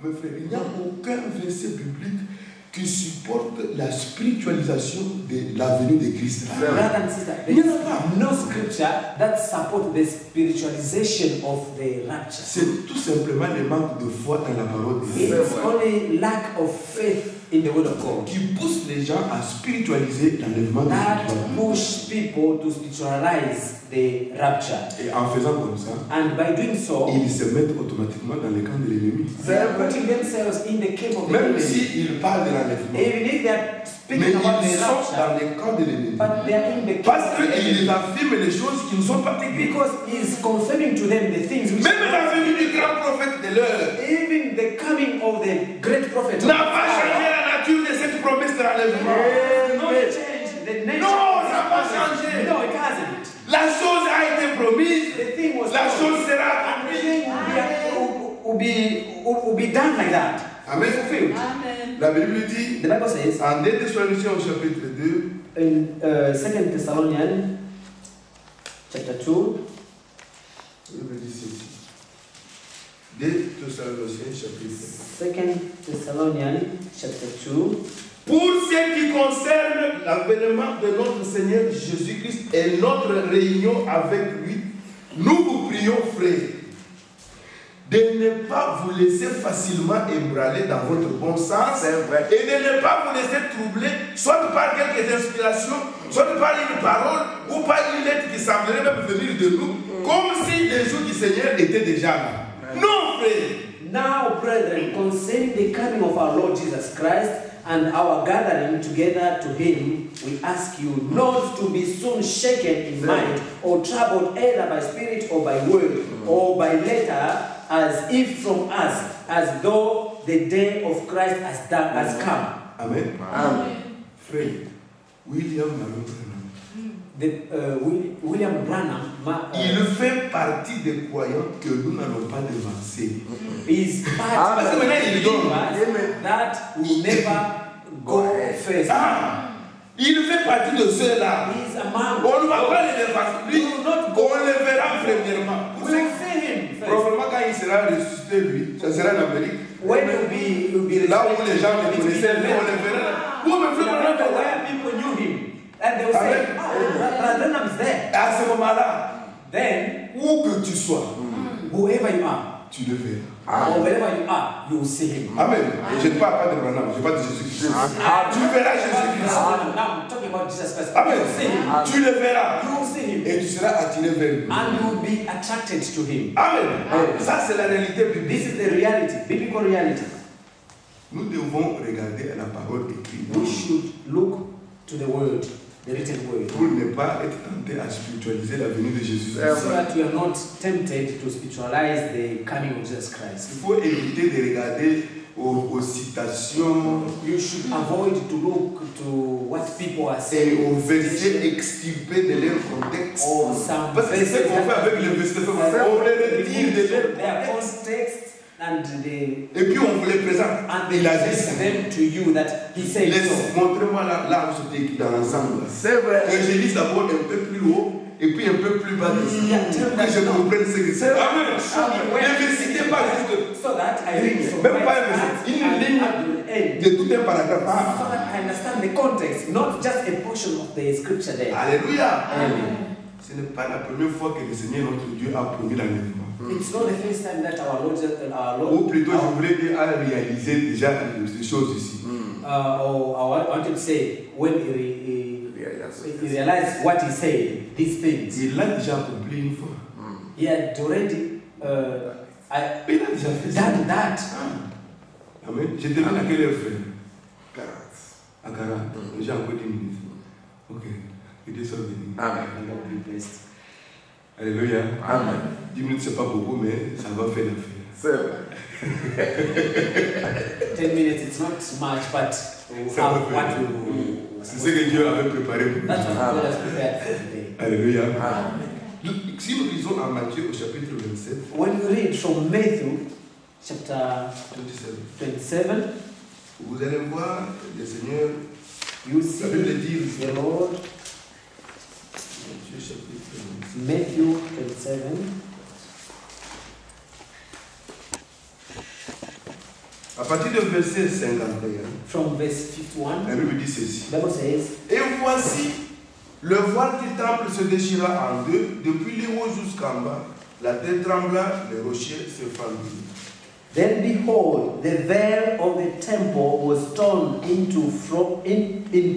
mes frères, il n'y a aucun verset biblique qui supporte la spiritualisation de la venue de Christ. Brother and sister, there is no scripture that supports the spiritualization of the rapture. C'est tout simplement le manque de foi dans la parole de Dieu. It's only lack of faith in the word of God Qui pousse les gens à spiritualiser l'enlèvement de that Christ. push people to spiritualize the rapture. Et en faisant comme ça, And by doing so, ils se mettent automatiquement dans le camp de l'ennemi. they are putting themselves in the camp of the Même enemy. s'ils parlent de l'enlèvement. Even if they are Mais speaking about ils the sont rapture, dans le camp de l'ennemi. but they are in the camp Parce of the qu'ils enemy. affirment les choses qui ne sont pas techniques. Because he is confirming to them the things which Même la venue du grand prophète de l'heure even the coming of the great prophet of n'a pas changé la nature de cette promesse de l'enlèvement. not changed the nature. Non, of ça n'a the pas prophet. changé. No, it hasn't. La chose a été promise, The thing was la chose sera and the accomplie. thing will be done like that. Amen. Fulfilled. La Bible dit The Bible says en 2 Thessaloniciens au chapitre 2, in 2 Thessalonians chapter 2, la Bible dit ceci. 2 Thessaloniciens chapitre 2. 2 Thessalonians chapter 2. Pour ce qui concerne l'avènement de notre Seigneur Jésus-Christ et notre réunion avec lui, nous vous prions, frères, de ne pas vous laisser facilement ébranler dans votre bon sens et de ne pas vous laisser troubler, soit par quelques inspirations, soit par une parole ou par une lettre qui semblerait même venir de nous, comme si les jours du Seigneur étaient déjà là. Non, frère. Now, brethren, concerning the coming of our Lord Jesus Christ and our gathering together to him, we ask you not to be soon shaken in mind or troubled either by spirit or by word or by letter, as if from us, as though the day of Christ has come. Amen. Amen. Frère, William Marion Branham, William Branham il fait partie des croyants que nous n'allons pas devancer. is part of the believers that will never go first. Il fait partie de ceux-là. He is among On ne va pas les devancer. Lui, on le verra premièrement. We will see him first. Probablement quand il sera ressuscité, lui, ça sera en Amérique. When you'll be Là où les gens le it will be connaissaient, the on le verra. Où me fait remember where people knew him. And they will say, Brother Branham is there. À ce moment-là, Then, où que tu sois, whoever you are, tu le verras. or wherever you are, you will see him. Amen. Je ne parle pas de Branham, je parle de Jésus-Christ. Tu verras Jésus-Christ. Now I'm talking about Jesus Christ. Amen. You will see him. Tu le verras. You will see him. Et tu seras attiré vers lui. And you will be attracted to him. Amen. Ça, c'est la réalité biblique. This is the reality, biblical reality. Nous devons regarder à la parole écrite We should look to the word, the written word, pour ne pas être tenté à spiritualiser la venue de Jésus. so that we are not tempted to spiritualize the coming of Jesus Christ. Il faut éviter de regarder aux citations You should avoid to look to what people are et saying aux versets extirpés de leur contexte. or some Parce que c'est ce qu'on fait avec les versets, on les retire de leur their contexte. context and they Et puis on vous les présente. and Il they a dit present ça. them to you that he said so. Montrez-moi là où c'était écrit dans l'ensemble. C'est vrai. Et je lis d'abord un peu plus haut et puis un peu plus bas dessus. Pour que je comprenne ce que c'est. Amen. Ne me citez pas juste So that I read from même my pas un start verset, une ligne and will end. de tout un paragraphe. So that I understand the context, not just a portion of the scripture there. Alléluia. Amen. Ce n'est pas la première fois que le Seigneur notre Dieu a promis l'enlèvement. It's not the first time that our Lord, Ou plutôt, je voulais dire, a réalisé déjà ces choses ici. or I wanted to say, when he realized what he said, these things, Il l'a déjà accompli une fois. he had already Il a déjà fait ça. done that. Amen. Je termine à quelle heure, frère? 40. À 40. J'ai encore 10 minutes. Ok. Que Dieu soit béni. Amen. And God be blessed. Alléluia. Amen. 10 minutes, c'est pas beaucoup, mais ça va faire l'affaire. C'est vrai. 10 minutes, it's not much, but we'll have what we C'est ce que Dieu avait préparé pour nous. That's what God has prepared for today. Alléluia. Amen. Si nous lisons en Matthieu au chapitre 27, When you read from Matthew chapter 27, vous allez voir le Seigneur, you la see Bible dit, the Lord, Matthieu chapitre 27. Matthew 27. À partir du verset 51, from verse 51, la Bible dit ceci. the Bible says, Et voici, le voile du temple se déchira en deux, depuis les hauts jusqu'en bas. La terre trembla, les rochers se fendirent. then behold, the veil of the temple was torn in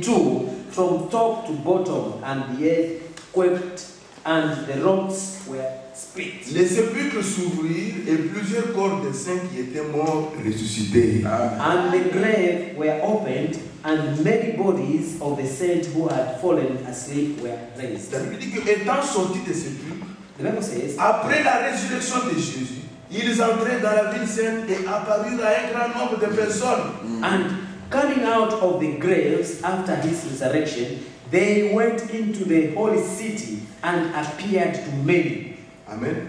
two from top to bottom, and the earth quaked, and the rocks were split. Les sépulcres s'ouvrirent et plusieurs corps des saints qui étaient morts ressuscités. And the grave were opened, and many bodies of the saints who had fallen asleep were raised. La Bible dit qu'étant sortis des sépulcres, The Bible says, après la résurrection de Jésus, ils entraient dans la ville sainte et apparurent à un grand nombre de personnes. and coming out of the graves after his resurrection, they went into the holy city and appeared to many. Amen.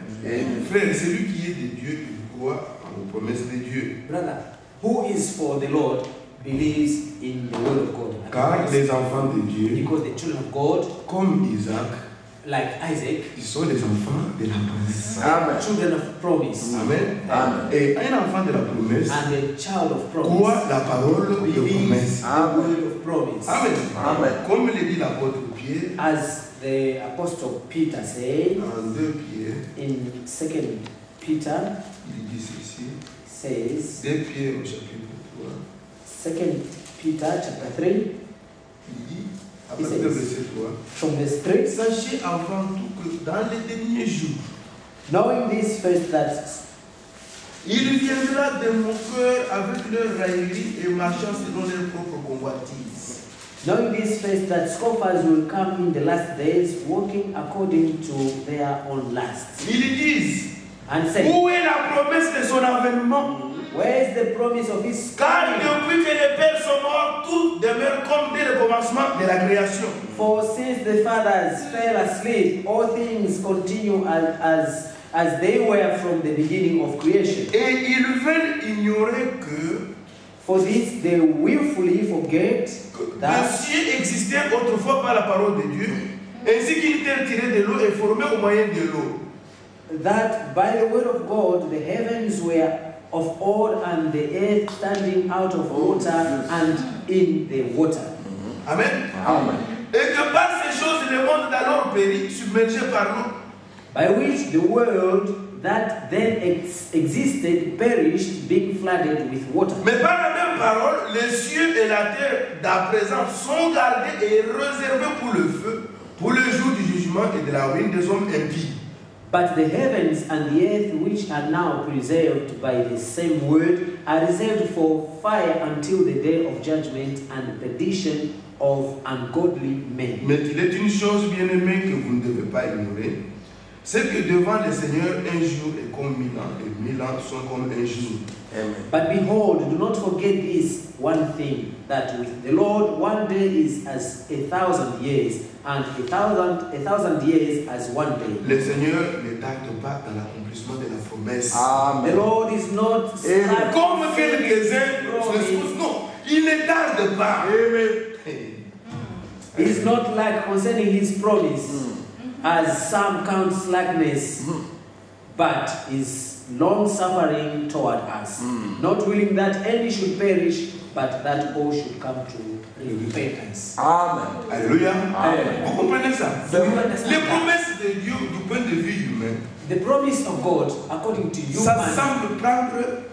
Frère, celui qui est de Dieu, il croit aux promesses de Dieu. Brother, who is for the Lord believes in the word of God. Car les enfants de Dieu, Because the children of God, comme Isaac, like Isaac, ils sont des enfants de la promesse. are children of promise. Amen. Amen. Et un enfant de la promesse And a child of croit promise la parole de believes promesse. the word of promise. Amen. Amen. Comme le dit l'apôtre Pierre As the apostle Peter said en 2 Pierre, in 2 Peter, il dit ceci. says, 2 Pierre au chapitre 3, 2 Peter chapter 3, il dit, à partir du verset 3, from verse 3, sachez avant tout que dans les derniers jours, knowing this first that il viendra de mon cœur avec leur raillerie et marchant selon leurs propres convoitises. knowing this first that scoffers will come in the last days, walking according to their own lusts. Ils disent, And say, où est la promesse de son avènement? where is the promise of his Car coming? depuis que les pères sont morts, tout demeure comme dès le commencement de la création. For since the fathers fell asleep, all things continue as they were from the beginning of creation. Et ils veulent ignorer que For this they willfully forget le that ciel existait autrefois par la parole de Dieu, ainsi qu'une terre tirée de l'eau et formée au moyen de l'eau. that by the word of God the heavens were of old, and the earth standing out of water and in the water. Amen. Amen. Et que par ces choses, le monde d'alors périt, submergé par l'eau. By which the world that then existed perished, being flooded with water. Mais par la même parole, les cieux et la terre d'à présent sont gardés et réservés pour le feu, pour le jour du jugement et de la ruine des hommes impies. But the heavens and the earth, which are now preserved by the same word, are reserved for fire until the day of judgment and perdition of ungodly men. Mais il est une chose, bien-aimée, que vous ne devez pas ignorer, c'est que devant le Seigneur, un jour est comme 1000 ans, et 1000 ans sont comme un jour. Amen. But behold, do not forget this one thing, that with the Lord 1 day is as 1,000 years, and 1,000 years as 1 day. Le Seigneur ne tarde pas dans l'accomplissement de la promesse. The Amen. Lord is not Amen. Comme quelques-uns se disent, non, il ne tarde pas. He is not like concerning his promise, as some count slackness, but is long-suffering toward us, not willing that any should perish, but that all should come to repentance. Amen. Alléluia. Amen. Vous comprenez ça? Do you understand Les that? promesses de Dieu du point de vue humain, The promise of God, according to ça human, semble prendre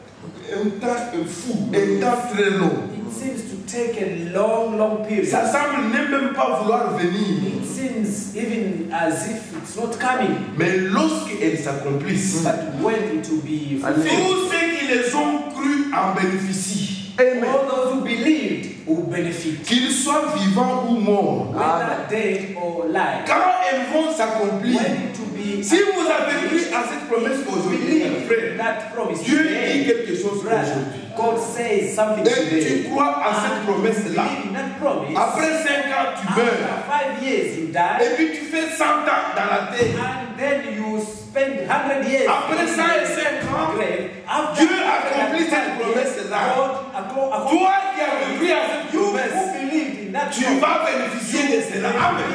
un temps fou, un temps très long. it seems to take a long period. Ça semble ne même pas vouloir venir. It seems even as if it's not coming, Mais lorsqu'elles s'accomplissent, but when it will be fulfilled, tous ceux qui les ont cru en bénéficient. all those who believed will benefit, Qu'ils soient vivants ou morts. whether dead or alive. Quand elles vont s'accomplir, When it will be, si vous avez cru à cette promesse aujourd'hui, believe frère, that promise Dieu dit today, quelque chose brother, aujourd'hui. God says something Et tu today. crois à cette promesse-là. Believe in that promise. Après 5 ans, tu meurs. After 5 years you Et die, puis tu fais 100 ans dans la terre. and then you spend 100 years Après in 105 ans, the grave. After Dieu accomplit cette promesse-là. Toi qui as cru à cette you promesse, who believed in that tu promise, vas bénéficier de cela. Amen.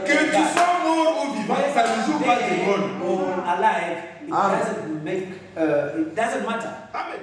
Que tu sois mort ou vivant, ça ne joue pas de rôle. or alive, it Amen. doesn't make, it doesn't matter. Amen.